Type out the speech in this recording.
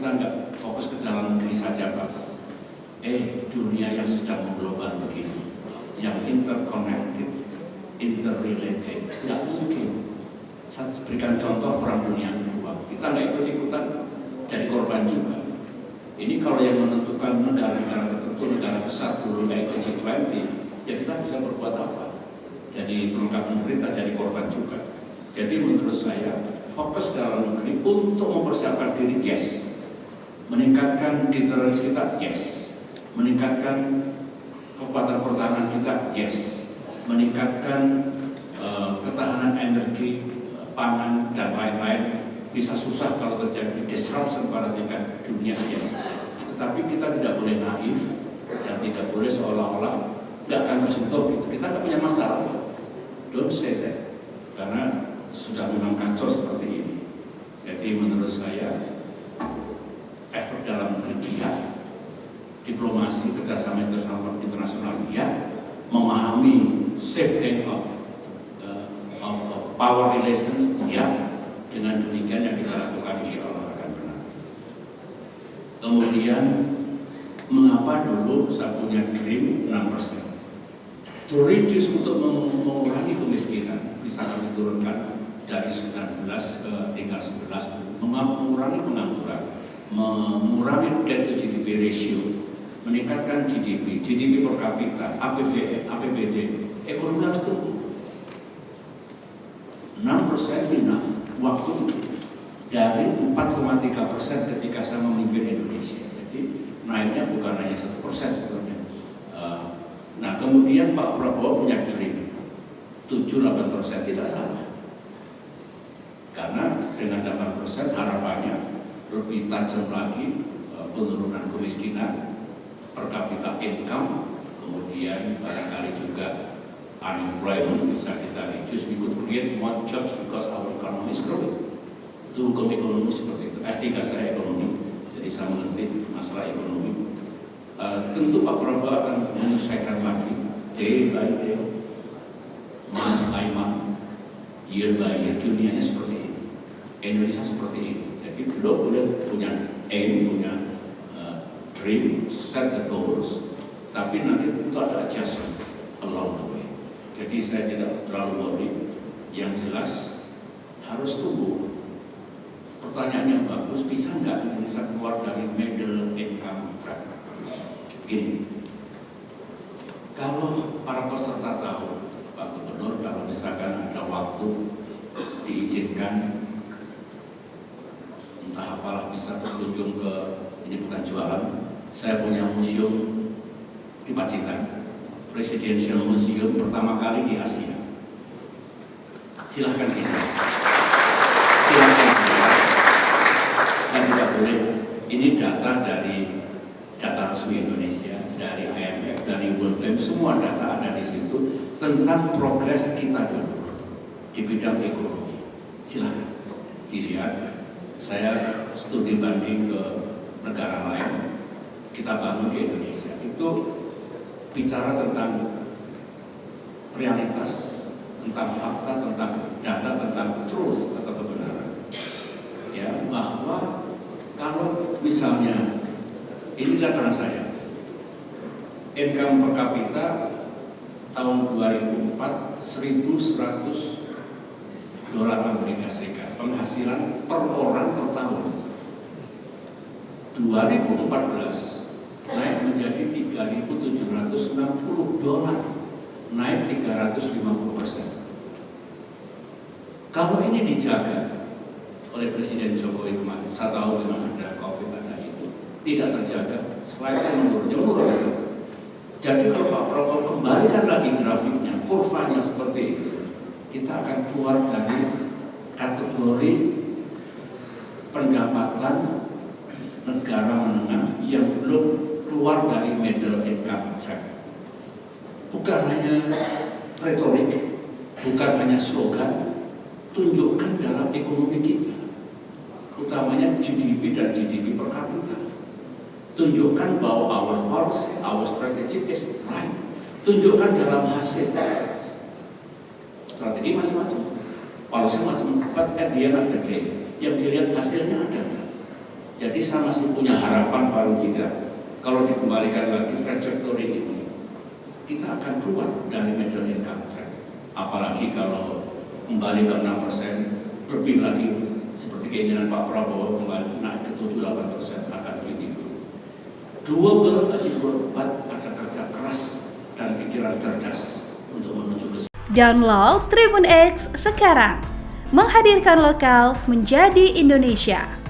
kita nggak fokus ke dalam negeri saja Pak? Dunia yang sedang mengglobal begini, yang interconnected, interrelated, nggak mungkin. Saya berikan contoh Perang Dunia Kedua, kita nggak ikut-ikutan jadi korban juga. Ini kalau yang menentukan negara-negara tertentu, negara besar dulu nggak ikut G20, ya kita bisa berbuat apa? Jadi pelengkap menderita, jadi korban juga. Jadi menurut saya fokus dalam negeri untuk mempersiapkan diri, yes. Meningkatkan deterrence kita, yes. Meningkatkan kekuatan pertahanan kita, yes. Meningkatkan ketahanan energi, pangan dan lain-lain. Bisa susah kalau terjadi disruption pada tingkat dunia, yes. Tetapi kita tidak boleh naif dan tidak boleh seolah-olah nggak akan tersentuh gitu. Kita nggak punya masalah. Don't say that, karena sudah memang kacau seperti ini. Jadi menurut saya efek dalam negeri iya, diplomasi kerjasama internasional iya, memahami safety of power relations iya. Dengan demikian yang kita lakukan insya Allah akan benar. Kemudian mengapa dulu saya punya dream 6%? To reduce, untuk mengurangi kemiskinan, bisa kami turunkan dari 19 ke tinggal 11, mengurangi pengangguran, mengurangi debt to GDP ratio, meningkatkan GDP per kapita, APBD, ekonomi harus tumbuh. 6% enough waktu itu dari 4,3% ketika saya memimpin Indonesia. Jadi naiknya bukan hanya 1% sebetulnya. Nah kemudian Pak Prabowo punya dream 7-8%, tidak salah. Karena dengan 8% harapannya lebih tajam lagi penurunan kemiskinan, per kapita income, kemudian barangkali juga unemployment bisa kita reduce. We could create more jobs because our economy is growing. Itu hukum ekonomi seperti itu. S3 saya ekonomi, jadi saya mengerti masalah ekonomi. Tentu Pak Prabowo akan menyesuaikan lagi day by day, month by month, year by year. Dunianya seperti ini, Indonesia seperti ini. Jadi beliau boleh punya aim, punya dream, set the goals, tapi nanti itu ada adjustment along the way. Jadi saya tidak terlalu worry. Yang jelas harus tumbuh. Pertanyaan yang bagus, bisa nggak Indonesia keluar dari middle income trap? Gini, kalau para peserta tahu, Pak Gubernur, kalau misalkan ada waktu diizinkan, entah apalah, bisa berkunjung ke, ini bukan jualan, saya punya museum di Pacitan, Presidential Museum pertama kali di Asia. Silahkan kita, silahkan kita. Saya tidak boleh, ini data dari data resmi Indonesia, dari IMF, dari World Bank, semua data ada di situ tentang progres kita dulu di bidang ekonomi. Silahkan dilihat. Saya studi banding ke negara lain, kita bangun di Indonesia. Itu bicara tentang realitas, tentang fakta, tentang data, tentang truth atau kebenaran. Ya, bahwa kalau misalnya ini data saya, income per kapita tahun 2004 $1.100 Amerika Serikat, penghasilan per orang per tahun. 2014 naik menjadi $3.760, naik 350%. Kalau ini dijaga oleh Presiden Jokowi kemarin, saya tahu memang ada COVID, ada itu, tidak terjaga, selain menurun. Jadi kalau Pak Prabowo kembalikan lagi grafiknya, kurvanya seperti itu, kita akan keluar dari kategori pendapatan negara menengah yang belum keluar dari middle income trap. Bukan hanya retorik, bukan hanya slogan, tunjukkan dalam ekonomi kita, utamanya GDP dan GDP per kapita. Tunjukkan bahwa our policy, our strategy is right. Tunjukkan dalam hasil. Strategi macam-macam, policy macam-macam, but at the end of the day, yang dilihat hasilnya ada. Jadi saya masih punya harapan paling tidak, kalau dikembalikan lagi trajektori ini, kita akan keluar dari middle income trap. Apalagi kalau kembali ke 6%, lebih lagi seperti keinginan Pak Prabowo kembali naik ke 7-8% akan beautiful. Double achievable, but ada kerja keras dan pikiran cerdas untuk menuju ke. Download Tribun X sekarang, menghadirkan lokal menjadi Indonesia.